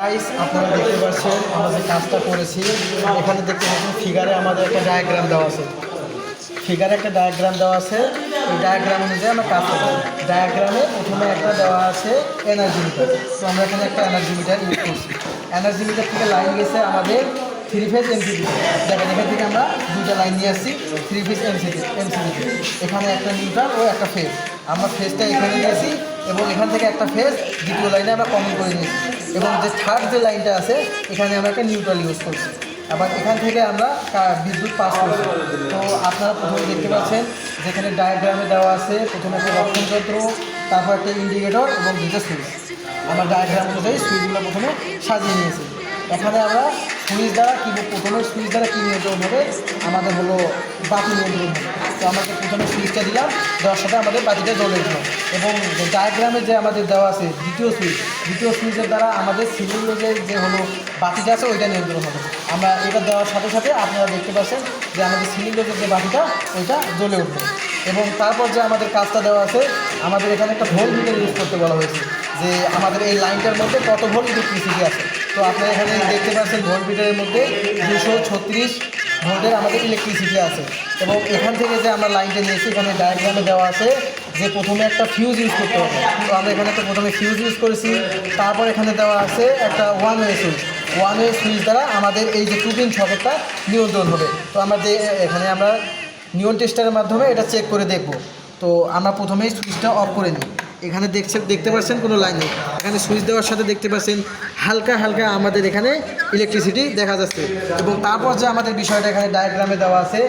Guys আপনারা দেখতে পাচ্ছেন আমরা যে কাজটা করেছি এখানে দেখতে পাচ্ছেন ফিগারে আমাদের একটা ডায়াগ্রাম দেওয়া আছে। ফিগারে একটা ডায়াগ্রাম দেওয়া আছে, এই ডায়াগ্রাম অনুযায়ী আমরা কাজ করব। ডায়াগ্রামে প্রথমে একটা দেওয়া আছে এনার্জি মিটার। তো আমরা এখানে একটা এনার্জি মিটার ইউজ করছি। এনার্জি মিটার থেকে লাইন গেছে আমাদের 3 ফেজ এমসিবি। দেখেন এখান থেকে আমরা দুইটা লাইন নিয়ে আসছি 3 ফেজ এমসিবি। এখানে একটা নিউট্রাল ও একটা ফেজ। আমরা ফেজটা এখানে নিয়েছি এবং এখান থেকে একটা ফেজ দ্বিতীয় লাইনে আমরা কমন করে নিয়েছি এবং যে থার্ড যে লাইনটা আছে এখানে আমরা একটা নিউট্রাল ইউজ করছি। আবার এখান থেকে আমরা বিদ্যুৎ পাস করছি। তো আপনারা প্রথমে দেখতে পাচ্ছেন যেখানে ডায়াগ্রামে দেওয়া আছে প্রথমে একটা রক্ষণ যন্ত্র, তারপর একটা ইন্ডিকেটর এবং দুটো সুইচ। আমরা ডায়াগ্রাম অনুযায়ী সুইচগুলো প্রথমে সাজিয়ে নিয়েছি। এখানে আমরা সুইচ দ্বারা প্রথমে সুইচ দ্বারা কী নিয়ন্ত্রণ হবে, আমাদের হলো বাতি নিয়ন্ত্রণ হবে। তো আমাদের প্রথমে সুইচটা দিলাম, দেওয়ার সাথে আমাদের বাতিটা জ্বলে উঠলো এবং ডায়াগ্রামে যে আমাদের দেওয়া আছে দ্বিতীয় সুইচের দ্বারা আমাদের সিলিন্ডারের যে হলো বাতিটা আছে ওইটা নিয়ন্ত্রণ হবে। আমরা এটা দেওয়ার সাথে সাথে আপনারা দেখতে পাচ্ছেন যে আমাদের সিলিন্ডারের যে বাতিটা ওইটা জ্বলে উঠবে। এবং তারপর যে আমাদের কাজটা দেওয়া আছে, আমাদের এখানে একটা ভোল্ট মিটার ইউজ করতে বলা হয়েছে যে আমাদের এই লাইনটার মধ্যে কত ভোল্ট ইলেকট্রিসিটি আছে। তো আপনারা এখানে দেখতে পাচ্ছেন ভোল্ট মিটারের মধ্যে 236 ভোল্টের আমাদের ইলেকট্রিসিটি আছে। এবং এখান থেকে যে আমরা লাইনটা নিয়েছি এখানে ডায়াগ্রামে দেওয়া আছে যে প্রথমে একটা ফিউজ ইউজ করতে হবে। তো আমরা এখানে একটা প্রথমে ফিউজ ইউজ করেছি। তারপর এখানে দেওয়া আছে একটা ওয়ান ওয়ে সুইচ দ্বারা আমাদের এই যে 2 পিন সকেটটা নিয়ন্ত্রণ হবে। তো আমরা এখানে আমরা নিয়ন টেস্টারের মাধ্যমে এটা চেক করে দেখব। তো আমরা প্রথমেই সুইচটা অফ করে নিই। এখানে দেখতে পাচ্ছেন কোনো লাইন নেই। এখানে সুইচ দেওয়ার সাথে দেখতে পাচ্ছেন হালকা হালকা আমাদের এখানে ইলেকট্রিসিটি দেখা যাচ্ছে। এবং তারপর যে আমাদের বিষয়টা এখানে ডায়াগ্রামে দেওয়া আছে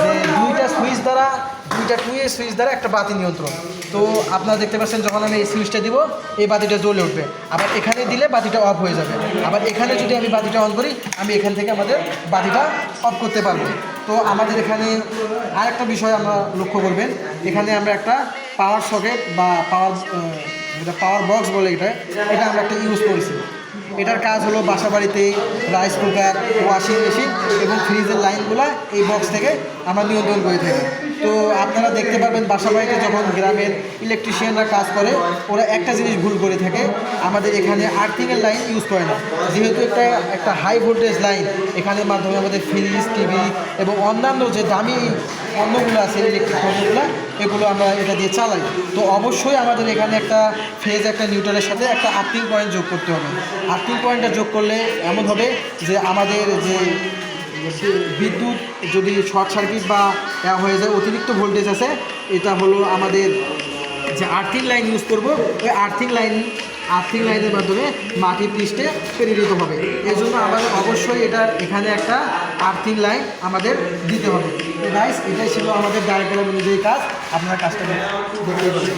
যে দুইটা টু ওয়ে সুইচ দ্বারা একটা বাতি নিয়ন্ত্রণ। তো আপনারা দেখতে পাচ্ছেন যখন আমি এই সুইচটা দিব এই বাতিটা জ্বলে উঠবে, আবার এখানে দিলে বাতিটা অফ হয়ে যাবে। আবার এখানে যদি আমি বাতিটা অন করি আমি এখান থেকে আমাদের বাতিটা অফ করতে পারবো। তো আমাদের এখানে আরেকটা বিষয় আমরা লক্ষ্য করবেন, এখানে আমরা একটা পাওয়ার সকেট বা পাওয়ার বক্স বলে এটা আমরা একটা ইউজ করেছি। এটার কাজ হলো বাসাবাড়িতে রাইস কুকার, ওয়াশিং মেশিন এবং ফ্রিজের লাইনগুলো এই বক্স থেকে আমরা নিয়ন্ত্রণ করে থাকি। তো আপনারা দেখতে পাবেন বাসাবাড়িতে যখন গ্রামের ইলেকট্রিশিয়ানরা কাজ করে ওরা একটা জিনিস ভুল করে থাকে, আমাদের এখানে আর্থিংয়ের লাইন ইউজ করে না। যেহেতু একটা হাই ভোল্টেজ লাইন, এখানের মাধ্যমে আমাদের ফ্রিজ, টিভি এবং অন্যান্য যে দামি পণ্যগুলো আছে ইলেকট্রিক পণ্যগুলো এগুলো আমরা এটা দিয়ে চালাই। তো অবশ্যই আমাদের এখানে একটা ফেজ একটা নিউট্রালের সাথে একটা আর্থিং পয়েন্ট যোগ করতে হবে। আর্থিং পয়েন্টটা যোগ করলে এমন হবে যে আমাদের যে বিদ্যুৎ যদি শর্ট সার্কিট বা হয়ে যায় অতিরিক্ত ভোল্টেজ আছে, এটা হলো আমাদের যে আর্থিং লাইন ইউজ করব ওই আর্থিং লাইনের মাধ্যমে মাটির পৃষ্ঠে প্রেরিত হবে। এই জন্য আমাদের অবশ্যই এখানে একটা আর্থিং লাইন আমাদের দিতে হবে। তো গাইস এটাই ছিল আমাদের ডায়াগ্রাম অনুযায়ী কাজ। আপনারা কাজটা দেখতে পাবেন।